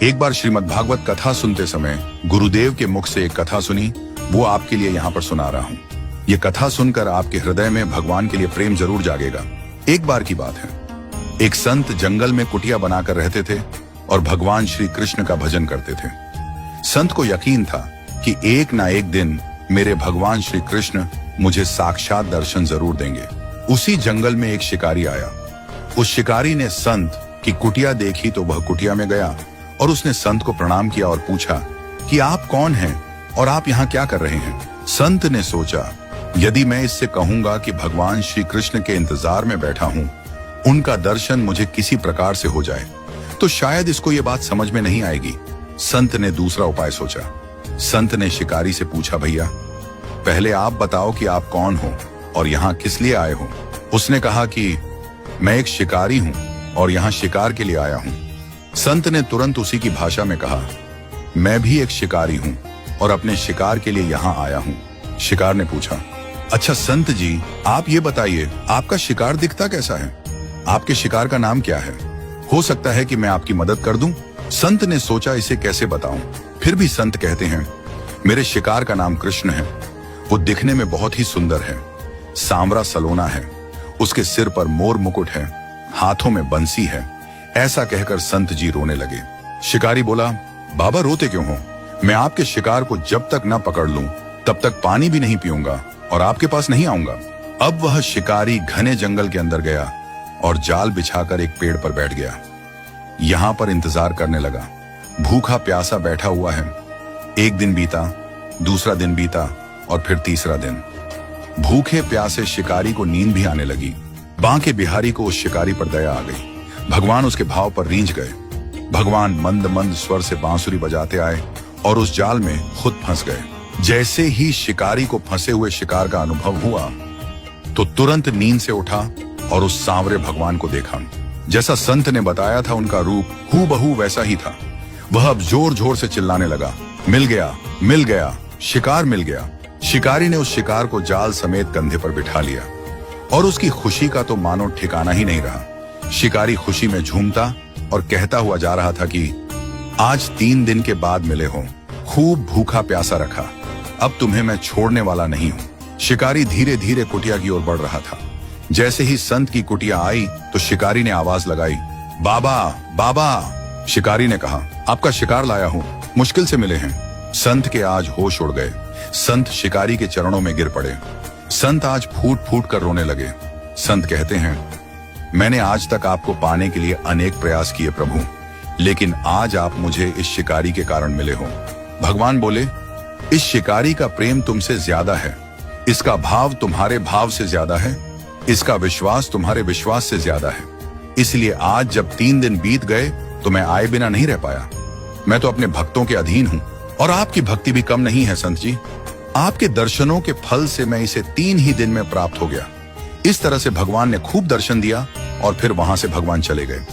एक बार श्रीमद् भागवत कथा सुनते समय गुरुदेव के मुख से एक कथा सुनी, वो आपके लिए यहाँ पर सुना रहा हूँ। ये कथा सुनकर आपके हृदय में भगवान के लिए प्रेम जरूर जागेगा। एक बार की बात है, एक संत जंगल में कुटिया बनाकर रहते थे और भगवान श्री कृष्ण का भजन करते थे। संत को यकीन था कि एक ना एक दिन मेरे भगवान श्री कृष्ण मुझे साक्षात दर्शन जरूर देंगे। उसी जंगल में एक शिकारी आया। उस शिकारी ने संत की कुटिया देखी तो वह कुटिया में गया और उसने संत को प्रणाम किया और पूछा कि आप कौन हैं और आप यहाँ क्या कर रहे हैं। संत ने सोचा, यदि मैं इससे कहूंगा कि भगवान श्री कृष्ण के इंतजार में बैठा हूं, उनका दर्शन मुझे किसी प्रकार से हो जाए, तो शायद इसको ये बात समझ में नहीं आएगी। संत ने दूसरा उपाय सोचा। संत ने शिकारी से पूछा, भैया पहले आप बताओ कि आप कौन हो और यहाँ किस लिए आए हो। उसने कहा कि मैं एक शिकारी हूं और यहाँ शिकार के लिए आया हूं। संत ने तुरंत उसी की भाषा में कहा, मैं भी एक शिकारी हूं और अपने शिकार के लिए यहाँ आया हूं। शिकार ने पूछा, अच्छा संत जी, आप ये बताइए आपका शिकार दिखता कैसा है, आपके शिकार का नाम क्या है, हो सकता है कि मैं आपकी मदद कर दूं। संत ने सोचा इसे कैसे बताऊं। फिर भी संत कहते हैं, मेरे शिकार का नाम कृष्ण है। वो दिखने में बहुत ही सुंदर है, सांवरा सलोना है, उसके सिर पर मोर मुकुट है, हाथों में बंसी है। ऐसा कहकर संत जी रोने लगे। शिकारी बोला, बाबा रोते क्यों हो, मैं आपके शिकार को जब तक न पकड़ लूं तब तक पानी भी नहीं पीऊंगा और आपके पास नहीं आऊंगा। अब वह शिकारी घने जंगल के अंदर गया और जाल बिछाकर एक पेड़ पर बैठ गया। यहां पर इंतजार करने लगा। भूखा प्यासा बैठा हुआ है। एक दिन बीता, दूसरा दिन बीता और फिर तीसरा दिन। भूखे प्यासे शिकारी को नींद भी आने लगी। बांके बिहारी को उस शिकारी पर दया आ गई। भगवान उसके भाव पर रींझ गए। भगवान मंद मंद स्वर से बांसुरी बजाते आए और उस जाल में खुद फंस गए। जैसे ही शिकारी को फंसे हुए शिकार का अनुभव हुआ तो तुरंत नींद से उठा और उस सांवरे भगवान को देखा। जैसा संत ने बताया था, उनका रूप हूबहू वैसा ही था। वह अब जोर जोर से चिल्लाने लगा, मिल गया, मिल गया, शिकार मिल गया। शिकारी ने उस शिकार को जाल समेत कंधे पर बिठा लिया और उसकी खुशी का तो मानो ठिकाना ही नहीं रहा। शिकारी खुशी में झूमता और कहता हुआ जा रहा था कि आज 3 दिन के बाद मिले हो, खूब भूखा प्यासा रखा, अब तुम्हें मैं छोड़ने वाला नहीं हूं। शिकारी धीरे धीरे कुटिया की ओर बढ़ रहा था। जैसे ही संत की कुटिया आई तो शिकारी ने आवाज लगाई, बाबा बाबा। शिकारी ने कहा, आपका शिकार लाया हूं, मुश्किल से मिले हैं। संत के आज होश उड़ गए। संत शिकारी के चरणों में गिर पड़े। संत आज फूट फूट कर रोने लगे। संत कहते हैं, मैंने आज तक आपको पाने के लिए अनेक प्रयास किए प्रभु, लेकिन आज आप मुझे इस शिकारी के कारण मिले हो। भगवान बोले, इस शिकारी का प्रेम तुमसे ज्यादा है, इसका भाव तुम्हारे भाव से ज्यादा है, इसका विश्वास तुम्हारे विश्वास से ज्यादा है। इसलिए आज जब 3 दिन बीत गए तो मैं आए बिना नहीं रह पाया। मैं तो अपने भक्तों के अधीन हूं और आपकी भक्ति भी कम नहीं है संत जी। आपके दर्शनों के फल से मैं इसे 3 ही दिन में प्राप्त हो गया। इस तरह से भगवान ने खूब दर्शन दिया और फिर वहां से भगवान चले गए।